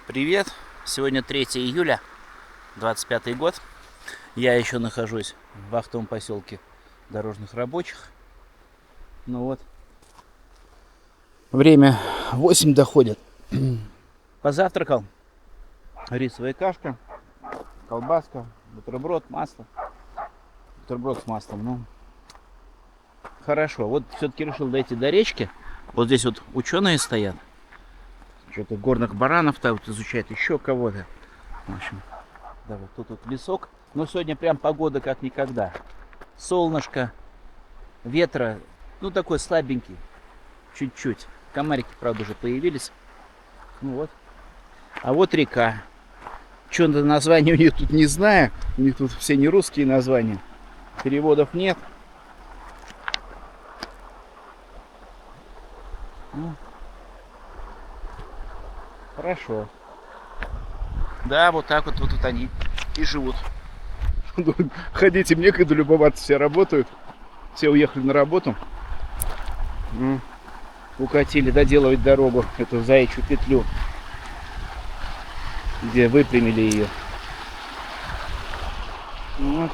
Привет! Сегодня 3 июля, 25 год. Я еще нахожусь в вахтовом поселке дорожных рабочих. Ну вот, время 8 доходит. Позавтракал. Рисовая кашка, колбаска, бутерброд, масло. Бутерброд с маслом, ну, хорошо. Вот все-таки решил дойти до речки. Вот здесь вот ученые стоят. Что-то горных баранов там вот изучают, еще кого-то. В общем, да, вот тут лесок. Но сегодня прям погода как никогда. Солнышко, ветра, ну такой слабенький, чуть-чуть. Комарики, правда, уже появились. Ну вот. А вот река. Что-то название у них тут не знаю. У них тут все не русские названия. Переводов нет. Ну, хорошо. Да, вот так вот, тут они и живут. Ходить им некогда, любоваться, все работают. Все уехали на работу. Укатили доделывать дорогу, эту заячью петлю, где выпрямили ее. Вот.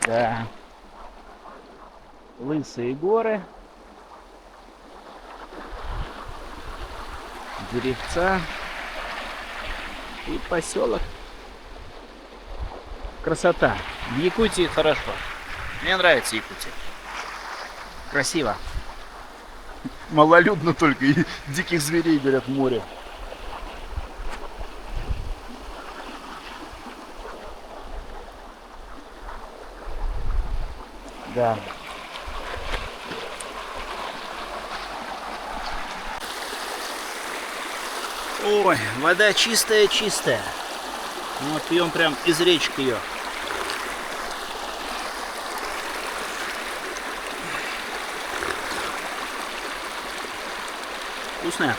Да. Лысые горы. Деревца. И поселок. Красота. В Якутии хорошо. Мне нравится Якутия. Красиво. Малолюдно только, и диких зверей, говорят, в море. Да. Ой, вода чистая-чистая. Вот пьем прям из речки ее. Вкусная.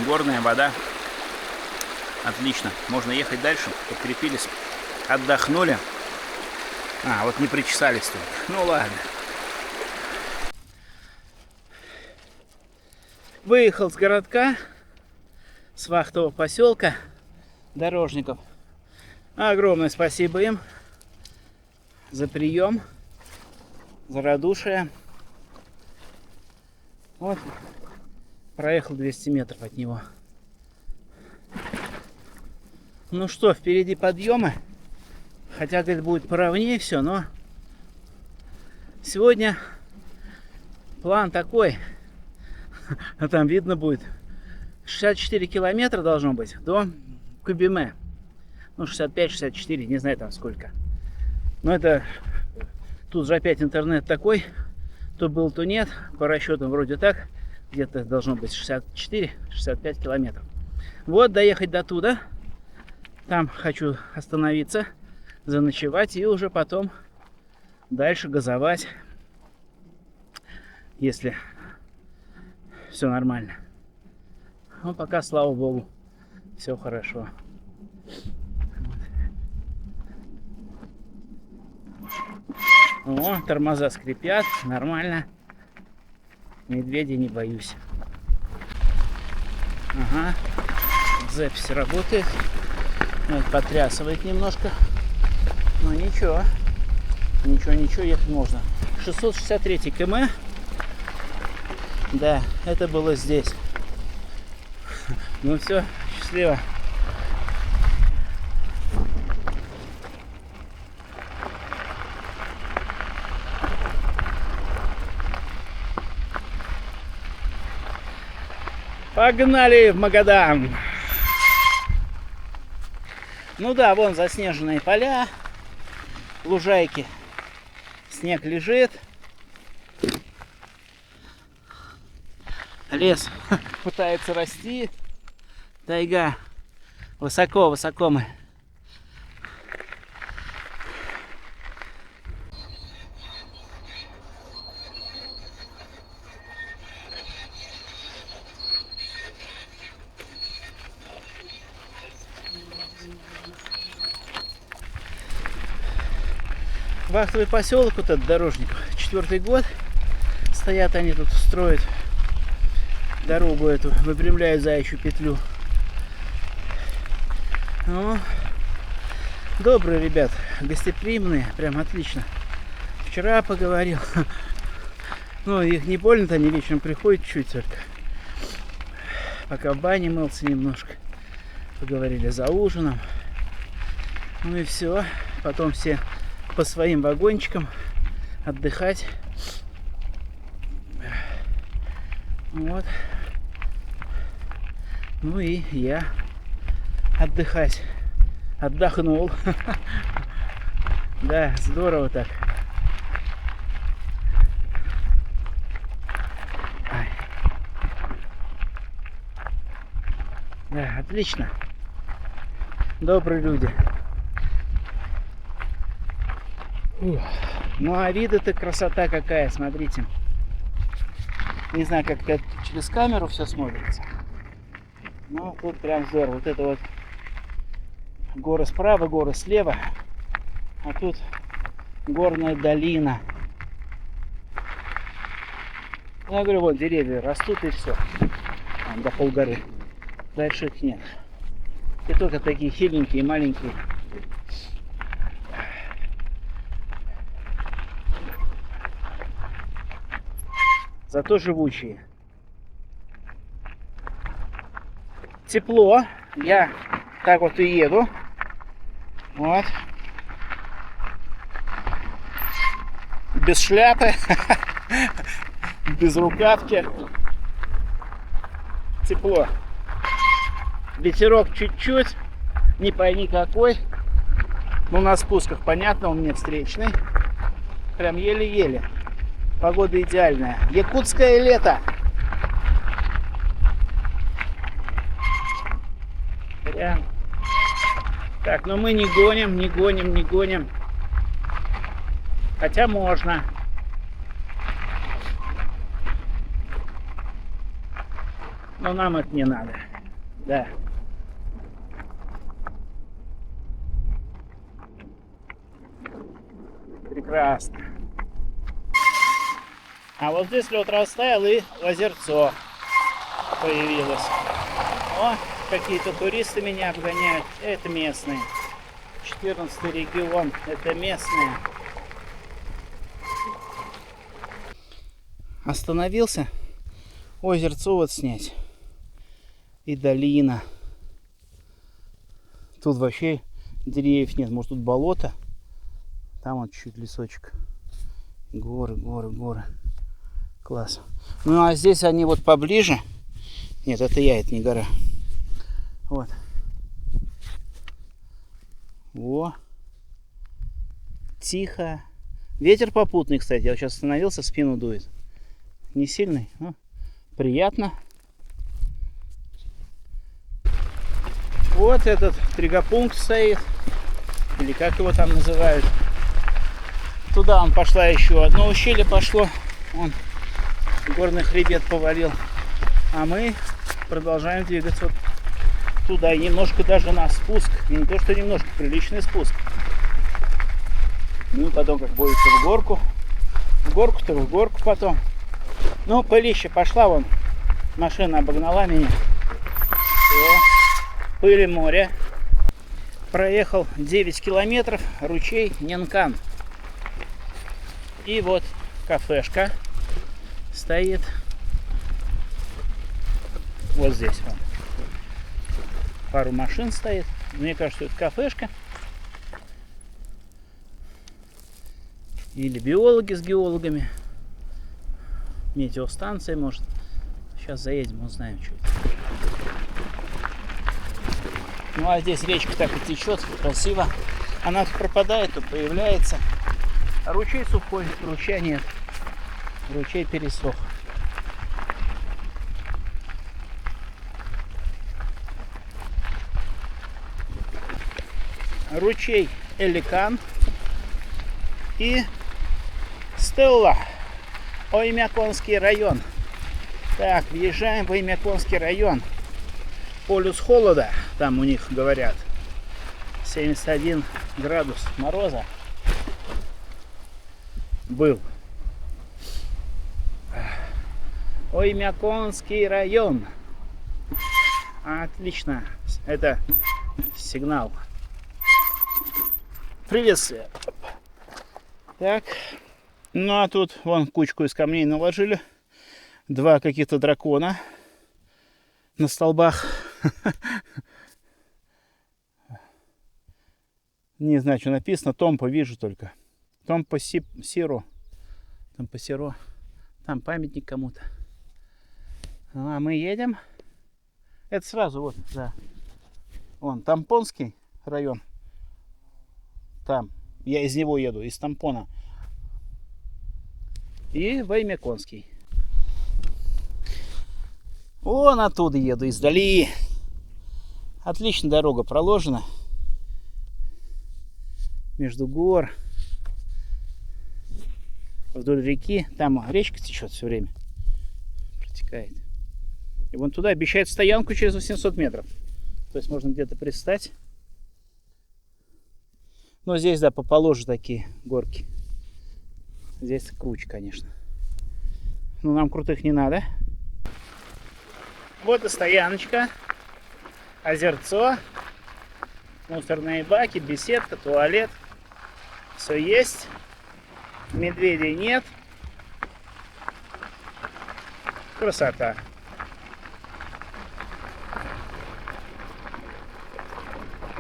Горная вода. Отлично. Можно ехать дальше. Подкрепились. Отдохнули. А, вот не причесались тут. Ну ладно. Выехал с городка, с вахтового поселка дорожников. Огромное спасибо им за прием, за радушие. Вот, проехал 200 метров от него. Ну что, впереди подъемы. Хотя, говорит, будет поровнее все, но сегодня план такой. А там видно будет 64 километра должно быть до Кубиме. Ну, 65-64, не знаю там сколько. Но это тут же опять интернет такой. То был, то нет. По расчетам вроде так. Где-то должно быть 64-65 километров. Вот, доехать до туда. Там хочу остановиться, заночевать и уже потом дальше газовать. Если все нормально. Ну, пока, слава богу, все хорошо. О, тормоза скрипят, нормально. Медведя не боюсь. Ага, запись работает. Ну, потрясывает немножко. Но ничего. Ничего, ехать можно. 663 км. Да, это было здесь. Ну все, счастливо. Погнали в Магадан. Ну да, вон заснеженные поля, лужайки. Снег лежит. Лес пытается расти. Тайга. Высоко мы. Вахтовый поселок, вот этот Дорожников, 4-й год. Стоят они тут, строят дорогу эту, выпрямляют Заячью петлю. Ну, добрые ребят, гостеприимные, прям отлично. Вчера поговорил. Ну, их не больно-то, они вечером приходят чуть только. Пока в бане мылся немножко. Поговорили за ужином. Ну и все. Потом все по своим вагончикам отдыхать. Вот. Ну и я отдыхать. Отдохнул. Да, здорово так. Ай. Да, отлично. Добрые люди. Фух. Ну а виды-то красота какая, смотрите. Не знаю, как это через камеру все смотрится. Но тут прям здорово. Вот это вот горы справа, горы слева. А тут горная долина. Я говорю, вот деревья растут и все. Там до полгоры. Дальше их нет. И только такие хиленькие, маленькие. Зато живучие. Тепло. Я так вот и еду. Вот. Без шляпы. Без рукавки. Тепло. Ветерок чуть-чуть. Не пойми какой. Ну, на спусках, понятно, он мне встречный. Прям еле-еле. Погода идеальная. Якутское лето. Прям. Так, но мы не гоним, не гоним, не гоним. Хотя можно. Но нам это не надо. Да. Прекрасно. А вот здесь лед растаял и озерцо появилось. О, какие-то туристы меня обгоняют. Это местные. 14-й регион. Это местные. Остановился. Озерцо вот снять. И долина. Тут вообще деревьев нет. Может, тут болото. Там вот чуть лесочек. Горы, горы, горы. Класс. Ну а здесь они вот поближе. Нет, это я, это не гора. Вот. Во. Тихо. Ветер попутный, кстати. Я сейчас остановился, спину дует. Не сильный, но приятно. Вот этот тригопункт стоит. Или как его там называют. Туда он пошла еще одно ущелье пошло. Он горный хребет повалил. А мы продолжаем двигаться вот туда. И немножко даже на спуск. И не то, что немножко, приличный спуск. Ну, потом как будет в горку. В горку-то в горку потом. Ну, пылища пошла вон. Машина обогнала меня. Все. Пыли море. Проехал 9 километров. Ручей Ненкан. И вот кафешка стоит. Вот здесь вон. Пару машин стоит. Мне кажется, это кафешка. Или биологи с геологами. Метеостанция, может. Сейчас заедем, узнаем, что это. Ну а здесь речка так и течет, красиво. Она то пропадает, то появляется. А ручей сухой, ручья нет. Ручей пересох. Ручей Эликан и Стелла. Оймяконский район. Так, въезжаем в Оймяконский район. Полюс холода, там у них говорят. 71 градус мороза. был. Оймяконский район. Отлично. Это сигнал. Приветствие. Так. Ну а тут вон кучку из камней наложили. Два каких-то дракона на столбах. Не знаю, что написано. Томпо вижу только. Томпо Сиро. Томпо Сиро. Там памятник кому-то. А мы едем. Это сразу вот, да. Вон, Тампонский район. Там. Я из него еду, из Тампона. И Оймяконский. Вон оттуда еду, издали. Отлично дорога проложена. Между гор. Вдоль реки. Там речка течет все время. Протекает. И вон туда обещают стоянку через 800 метров. То есть можно где-то пристать. Но здесь, да, поположе такие горки. Здесь круче, конечно. Но нам крутых не надо. Вот и стояночка. Озерцо. Мусорные баки, беседка, туалет. Все есть. Медведей нет. Красота.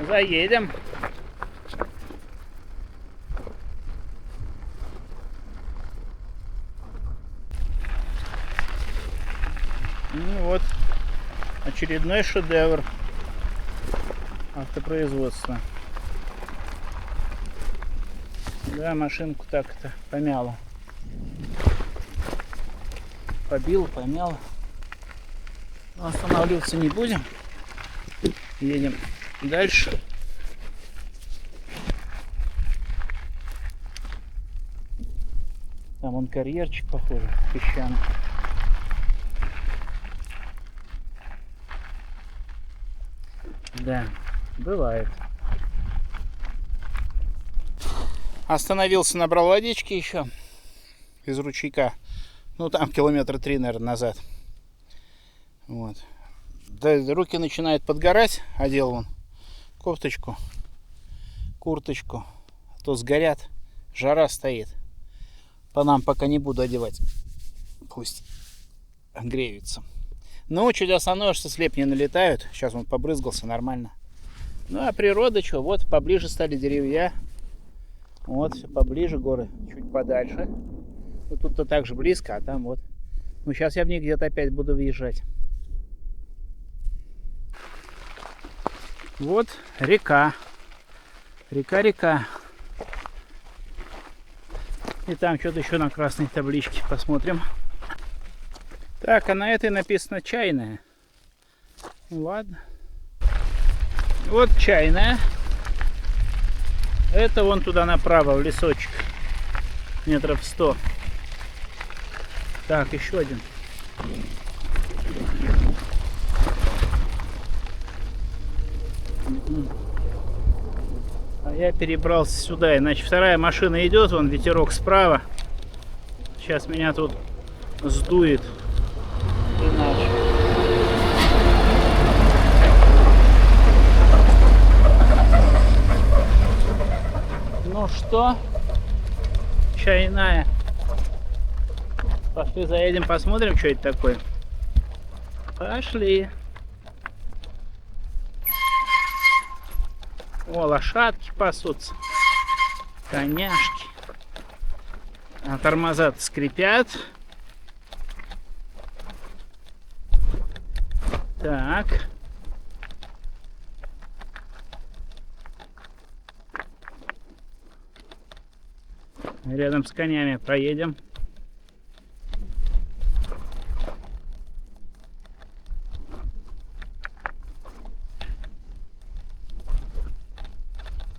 Заедем. Ну вот, очередной шедевр автопроизводства. Да, машинку так-то помяло. Побил, помяло. Но останавливаться не будем. Едем дальше. Там вон карьерчик, похоже, песчаный. Да, бывает. Остановился, набрал водички еще из ручейка. Ну, там километра 3, наверное, назад. Вот. Да, руки начинают подгорать. Одел вон кофточку, курточку. А то сгорят. Жара стоит. По нам пока не буду одевать. Пусть греются. Ну, чуть остановишься, слепни налетают. Сейчас он побрызгался, нормально. Ну, а природа что? Вот поближе стали деревья. Вот, все поближе, горы чуть подальше. Вот тут-то так же близко, а там вот. Ну, сейчас я в них где-то опять буду въезжать. Вот река. Река. И там что-то еще на красной табличке. Посмотрим. Так, а на этой написано чайная. Ну, ладно. Вот чайная. Это вон туда направо, в лесочек. Метров 100. Так, еще один. А я перебрался сюда, иначе вторая машина идет, вон ветерок справа. Сейчас меня тут сдует. Иначе. Ну что, чайная. Пошли заедем, посмотрим, что это такое. Пошли. О, лошадки пасутся. Коняшки. А тормоза-то скрипят. Так. Рядом с конями проедем.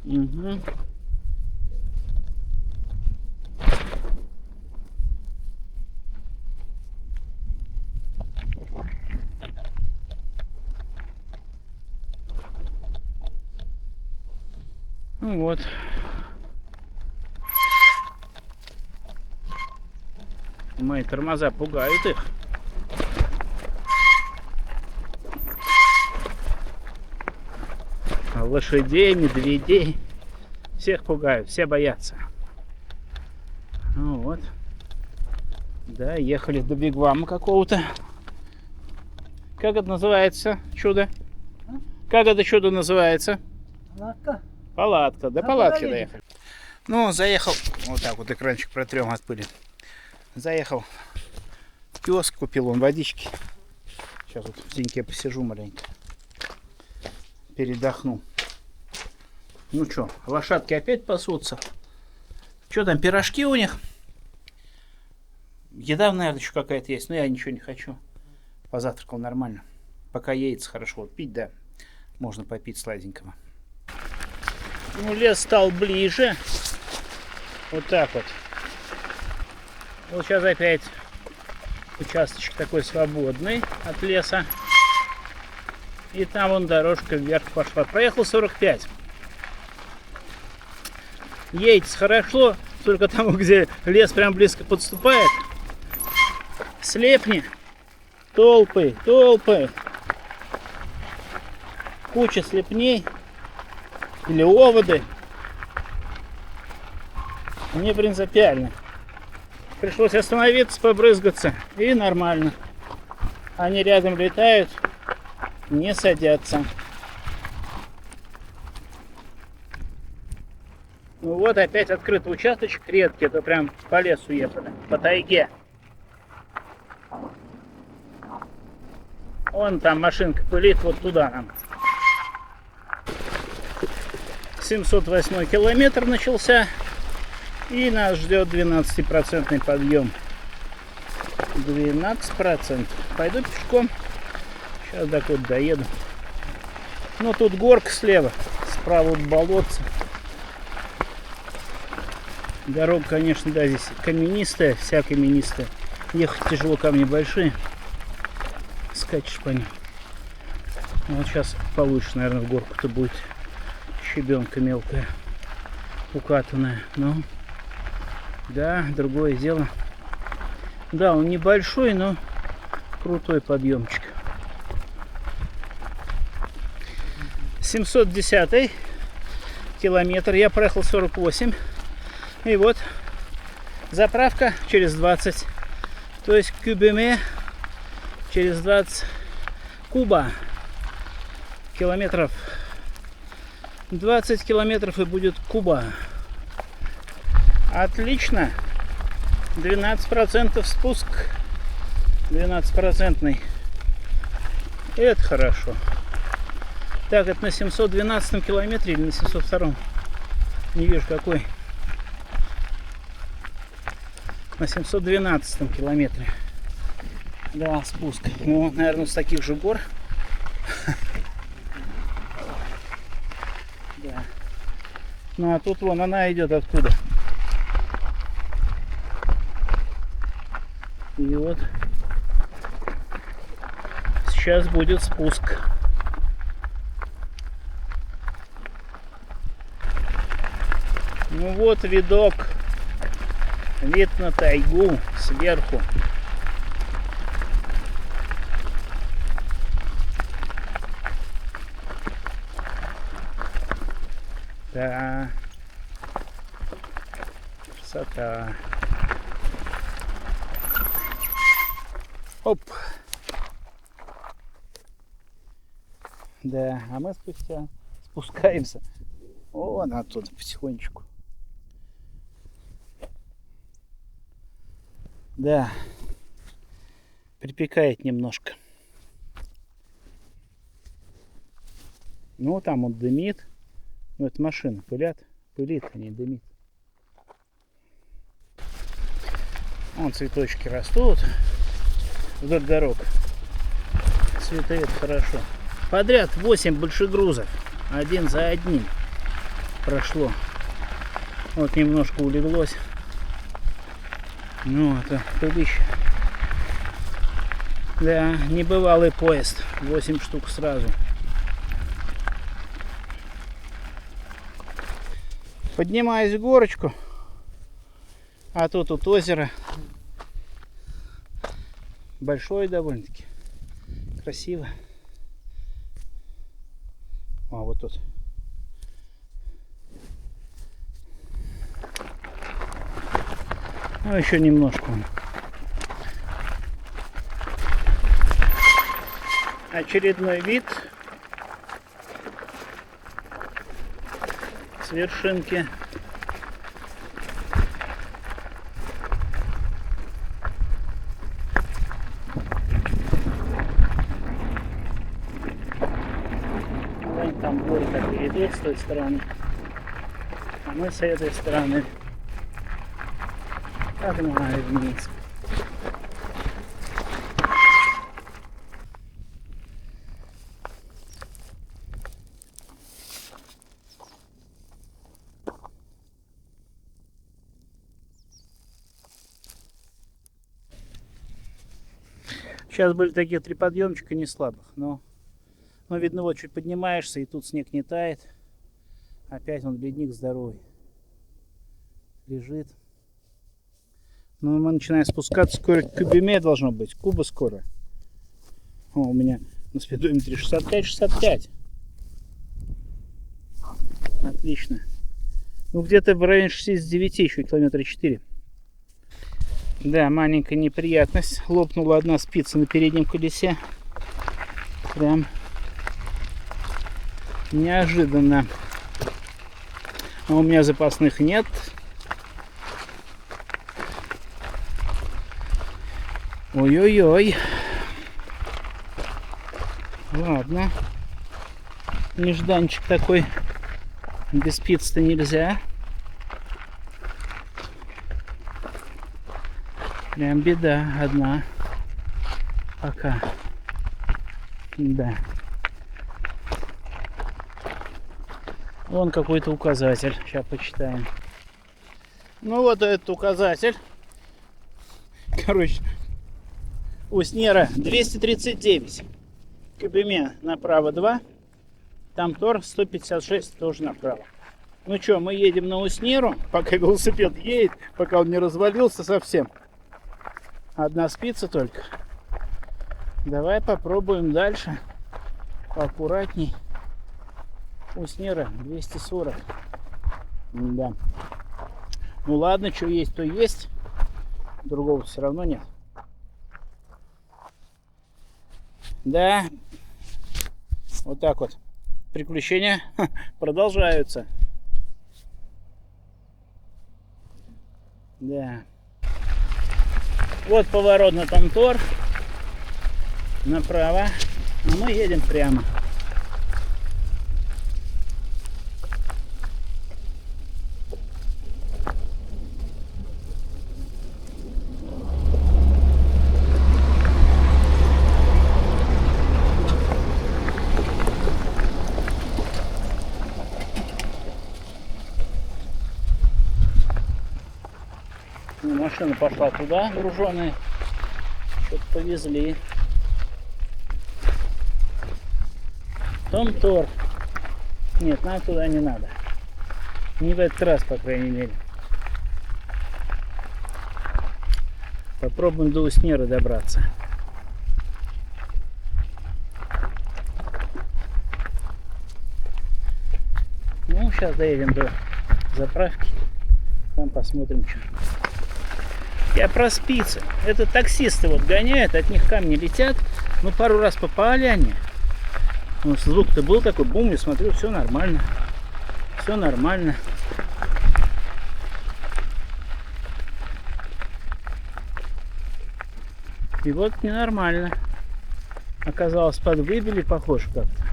Угу. Ну вот. Мои тормоза пугают их. Лошадей, медведей. Всех пугают, все боятся. Ну вот. Да, ехали до бигвама какого-то. Как это называется, чудо? Как это чудо называется? Палатка. Палатка. До Да, палатки подожди. доехали. Ну, заехал. Вот так вот экранчик протрем от пыли. Заехал в киоск, купил он водички. Сейчас вот в теньке посижу маленько. Передохну. Ну что, лошадки опять пасутся. Что там, пирожки у них? Еда, наверное, еще какая-то есть, но я ничего не хочу. Позавтракал нормально. Пока яйца хорошо вот пить, да. Можно попить сладенького. Ну, лес стал ближе. Вот так вот. Вот сейчас опять участочек такой свободный от леса. И там вон дорожка вверх пошла. Проехал 45. Едет хорошо, только там, где лес прям близко подступает. Слепни. Толпы, толпы. Куча слепней. Или оводы. Не принципиально. Пришлось остановиться, побрызгаться. И нормально. Они рядом летают, не садятся. Ну вот опять открытый участочек редкий. Это прям по лесу ехали. По тайге. Вон там машинка пылит, вот туда нам. 708 километр начался. И нас ждет 12% подъем. 12%. Пойду пешком. Сейчас до куда доеду. Ну тут горка слева. Справа вот болотце. Дорога, конечно, да, здесь каменистая, вся каменистая. Ехать тяжело, камни большие. Скачешь по ним. Вот сейчас получше, наверное, в горку-то будет щебенка мелкая, укатанная. Ну, да, другое дело. Да, он небольшой, но крутой подъемчик. 710 километр. Я проехал 48. И вот заправка через 20. То есть кубами через 20 куба километров. 20 километров и будет Куба. Отлично. 12% спуск. 12%. Это хорошо. Так, это на 712 километре или на 702? Не вижу какой. На 712 километре. Да, спуск. Ну, наверное, с таких же гор. Да. Ну, а тут вон она идет откуда. И вот сейчас будет спуск. Ну вот видок. Вид на тайгу сверху. Да. Красота. Оп. Да, а мы спускаемся. Вон оттуда потихонечку. Да. Припекает немножко. Ну, там он дымит. Ну, это машина пылят. Пылит, а не дымит. Вон цветочки растут. Вдоль дорог. Цветы, это хорошо. Подряд 8 большегрузов. Один за одним прошло. Вот немножко улеглось. Ну, это пылище. Да, небывалый поезд. 8 штук сразу. Поднимаюсь в горочку. А тут озеро. Большой довольно-таки. Красиво. А вот тут. Ну, еще немножко. Очередной вид с вершинки. Вон там горы такие идут с той стороны, а мы с этой стороны погнали вниз. Сейчас были такие 3 подъемчика не слабых, но видно, вот чуть поднимаешься, и тут снег не тает. Опять он ледник здоровый лежит. Ну, мы начинаем спускаться, скоро кубиме должно быть, куба скоро. О, у меня на спидометре 65-65. Отлично. Ну, где-то в районе 69, еще километра 4. Да, маленькая неприятность. Лопнула одна спица на переднем колесе. Прям неожиданно. А у меня запасных нет. Ой-ой-ой. Ладно. Нежданчик такой. Без спиц-то нельзя. Прям беда одна. Пока. Да. Вон какой-то указатель. Сейчас почитаем. Ну вот этот указатель. Короче. Уснера 239. Кубиме направо 2. Там Тор 156 тоже направо. Ну что, мы едем на Уснеру, пока велосипед едет, пока он не развалился совсем. Одна спица только. Давай попробуем дальше. Поаккуратней. Уснера 240. Да. Ну ладно, что есть, то есть. Другого все равно нет. Да. Вот так вот. Приключения продолжаются. Да. Вот поворот на Тамтор. Направо. А мы едем прямо. Машина пошла туда, груженая. Что-то повезли. Тамтор. Нет, нам туда не надо. Не в этот раз, по крайней мере. Попробуем до Уснера добраться. Ну, сейчас доедем до заправки. Там посмотрим, что. Я про спицы. Это таксисты вот гоняют, от них камни летят. Ну, пару раз попали они. Ну, звук-то был такой, бум, я смотрю, все нормально. Все нормально. И вот ненормально. Оказалось, подвыбили, похоже как-то.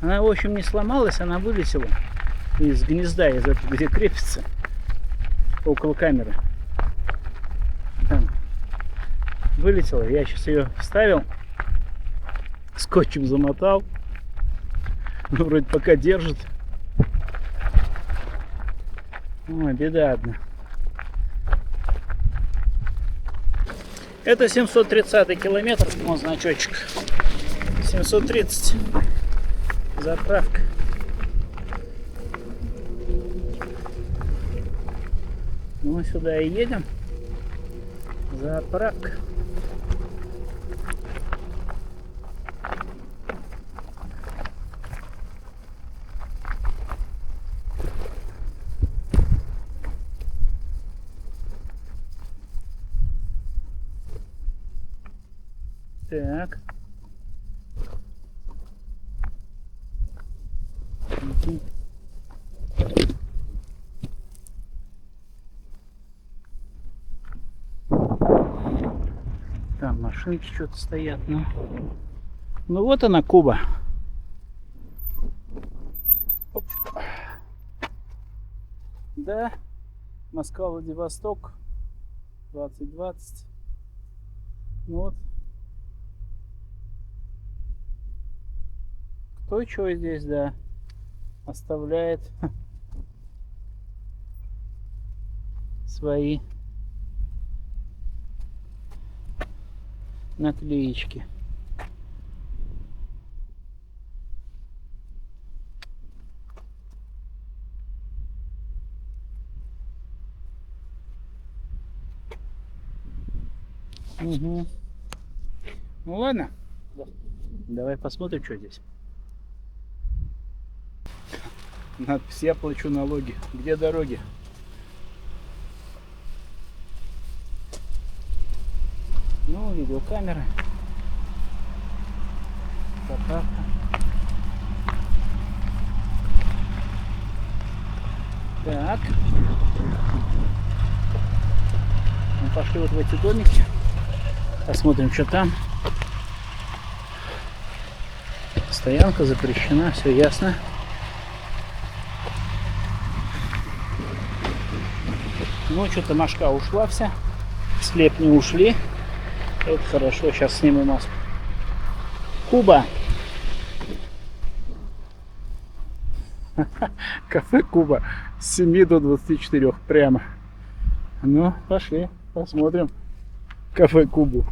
Она, в общем, не сломалась, она вылетела из гнезда, из этого, где крепится, около камеры. Там вылетела, я сейчас ее вставил, скотчем замотал, ну вроде пока держит. Ой, беда одна. Это 730 километр, вон значочек, 730, заправка. Ну сюда и едем. Заправка. Так. Мгм. Там машинки что-то стоят. Ну вот она, Куба. Оп. Да, Москва, Владивосток, 2020. Ну вот. Кто что здесь, да, оставляет свои наклеечки. Угу. Ну ладно. Давай посмотрим, что здесь. Надпись: я плачу налоги. Где дороги? Ну, видеокамеры. Заправка. Так. Мы пошли вот в эти домики. Посмотрим, что там. Стоянка запрещена, все ясно. Ну, что-то Машка ушла вся. Слеп не ушли. Это хорошо, сейчас сниму маску. Куба. Кафе Куба с 7 до 24 прямо. Ну, пошли, посмотрим кафе Кубу.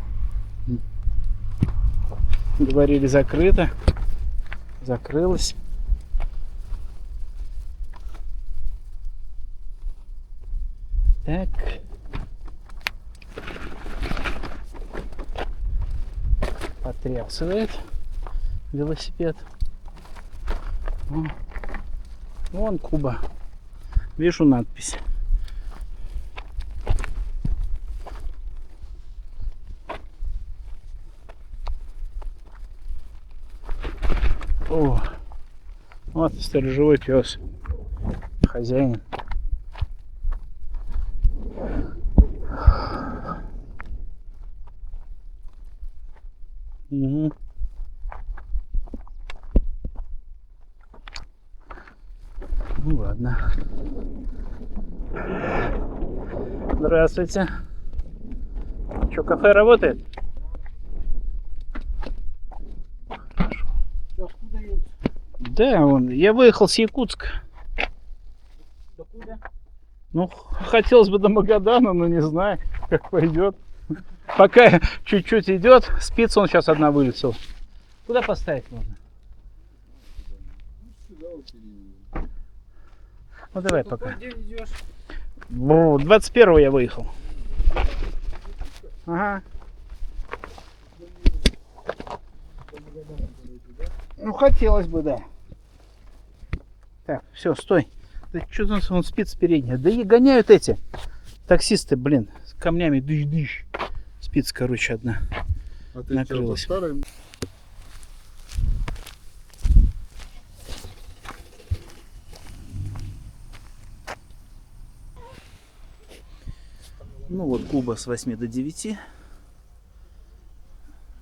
Говорили, закрыто. Закрылось. Так. Потрясывает велосипед. Вон Куба. Вижу надпись. О, вот сторожевой пес. Хозяин. Угу. Ну ладно. Здравствуйте. Что, кафе работает? Да, я выехал с Якутска. Докуда? Ну, хотелось бы до Магадана, но не знаю, как пойдет. Пока чуть-чуть идет, спица он сейчас одна вылетела. Куда поставить можно? Ну давай пока. 21-го я выехал. Ага. Ну хотелось бы, да. Так, все, стой. Да что у нас вон спица передняя? Да и гоняют эти таксисты, блин, с камнями дыщ-дыщ. Спица, короче, одна накрылась. Ну вот Куба с 8 до 9.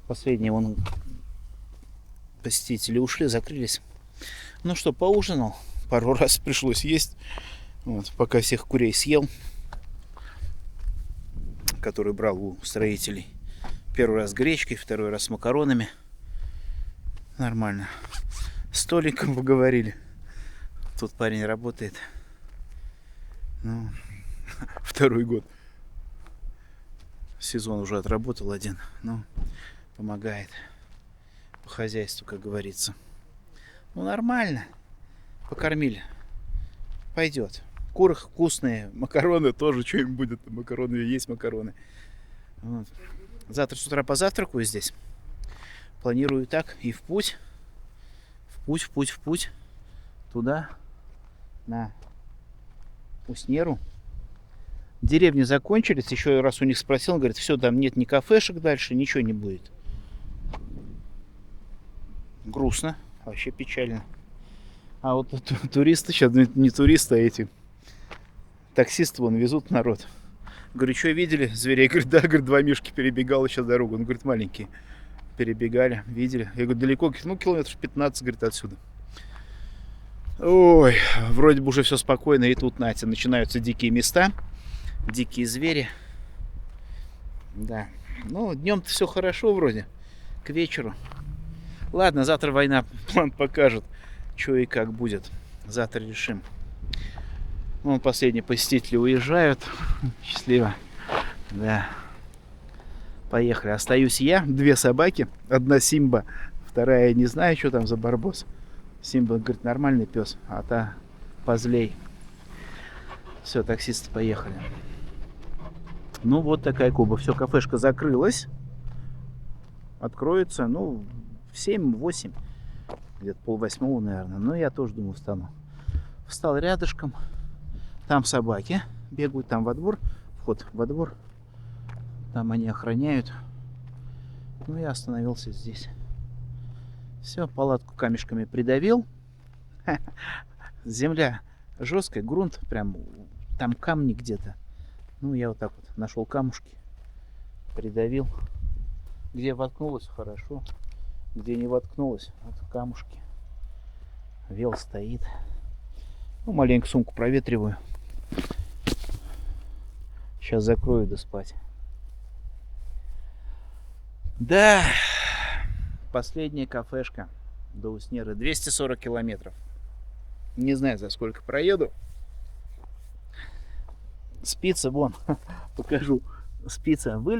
Последние вон посетители ушли, закрылись. Ну что, поужинал. Пару раз пришлось есть. Вот, пока всех курей съел, который брал у строителей. Первый раз с гречкой, второй раз с макаронами. Нормально. С Толиком поговорили. Тут парень работает. Ну, второй год. Сезон уже отработал один. Ну, помогает по хозяйству, как говорится. Ну, нормально. Покормили. Пойдет. Куры вкусные. Макароны тоже что-нибудь будет. Макароны есть макароны. Вот. Завтра с утра позавтракаю здесь. Планирую так и в путь. В путь. Туда. На Уснеру. Деревни закончились. Еще раз у них спросил. Он говорит, все, там нет ни кафешек дальше, ничего не будет. Грустно, вообще печально. А вот туристы сейчас, не туристы, а эти таксисты вон везут народ. Говорю, что видели зверей? Говорит, да, говорит, два мишки перебегало сейчас дорогу. Он говорит, маленькие перебегали, видели. Я говорю, далеко? Говорит, ну, километров 15, говорит, отсюда. Ой, вроде бы уже все спокойно, и тут, Натя, начинаются дикие места, дикие звери. Да, ну, днем-то все хорошо вроде, к вечеру. Ладно, завтра война план покажет, что и как будет. Завтра решим. Вон последние посетители уезжают. Счастливо. Да. Поехали. Остаюсь я, две собаки. Одна Симба, вторая не знаю, что там за барбос. Симба, говорит, нормальный пес, а та позлей. Все, таксисты поехали. Ну, вот такая Куба. Все, кафешка закрылась. Откроется, ну, в 7-8. Где-то 7:30, наверное. Но я тоже, думаю, встану. Встал рядышком. Там собаки бегают, там во двор. Вход во двор. Там они охраняют. Ну, я остановился здесь. Все, палатку камешками придавил. Земля жесткая, грунт прям, там камни где-то. Ну, я вот так вот нашел камушки, придавил. Где воткнулось, хорошо. Где не воткнулось, вот камушки. Вел стоит. Ну, маленько сумку проветриваю. Сейчас закрою, да спать. Да, последняя кафешка до Уснеры. 240 километров. Не знаю, за сколько проеду. Спица, вон, покажу. Спица вылез.